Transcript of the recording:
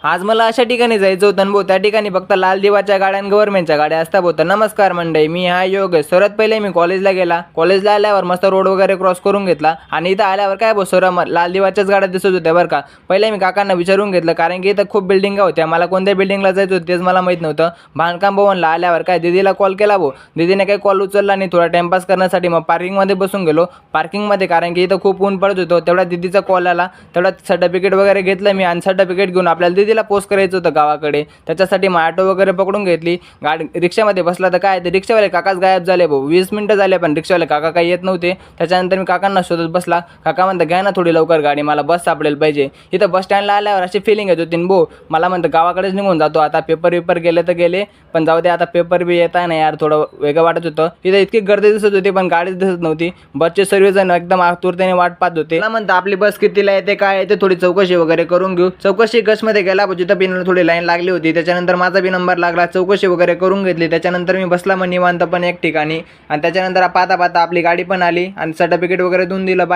आज मला अशा ठिकाणी जायचं होतं भाऊ, त्या ठिकाणी फक्त लाल दिवाच्या गाड्या आणि गव्हर्नमेंटच्या गाड्या असतात भाऊ. तर नमस्कार मंडळी, मी हा योगेश. सर्वात पहिले मी कॉलेजला गेला. कॉलेजला आल्यावर मस्त रोड वगैरे क्रॉस करून घेतला आणि इथं आल्यावर काय भाऊ, सर्व लाल दिवाच्याच गाड्या दिसत होत्या बरं का. पहिले मी काकांना विचारून घेतलं, कारण की इथं खूप बिल्डिंगा होत्या. मला कोणत्या बिल्डिंगला जायचं होतं तेच मला माहीत नव्हतं. बांधकाम भवनला आल्यावर काय दीदीला कॉल केला भाऊ. दीदीने काही कॉल उचलला नाही. थोडा टाइमपास करण्यासाठी मग पार्किंगमध्ये बसून गेलो. पार्किंगमध्ये कारण की इथं खूप ऊन पडत होतं. तेवढा दीदीचा कॉल आला. तेवढा सर्टिफिकेट वगैरे घेतलं मी आणि सर्टिफिकेट घेऊन आपल्याला दीदीला पोस्ट करायचं होतं गावाकडे. त्याच्यासाठी मग ऑटो वगैरे पकडून घेतली. गाडी रिक्षामध्ये बसला तर काय ते रिक्षावाले काकाच गायब झाले भाऊ. 20 मिनिटं झाले पण रिक्षावाले काका काही येत नव्हते. त्याच्यानंतर मी काकांना शोधत बसला. काका म्हणतात घ्या ना थोडी लवकर गाडी, मला बस सापडेल पाहिजे. इथं बस स्टँडला आल्यावर अशी फिलिंग येत होती भाऊ. मला म्हणतं गावाकडेच निघून जातो आता. पेपर गेले तर गेले, पण जाऊ दे आता. पेपर बी येत आहे ना यार, थोडं वेगळं वाटत होतं. इथं इतकी गर्दी दिसत होती पण गाडीच दिसत नव्हती. बसचे सर्वजण एकदम आतुरतेने वाट पाहत होते. मला म्हणतं आपली बस कितीला येते काय येते थोडी चौकशी वगैरे करून घेऊ. चौकशी गशमध्ये गेला, जिथं बिनला थोडी लाईन लागली होती. त्याच्यानंतर माझा बी नंबर लागला. चौकशी वगैरे करून घेतली. त्याच्यानंतर मी बसला मग निवांत पण एक ठिकाणी आणि त्याच्यानंतर पाहता आपली गाडी पण आली आणि सर्टिफिकेट वगैरे देऊन दिलं.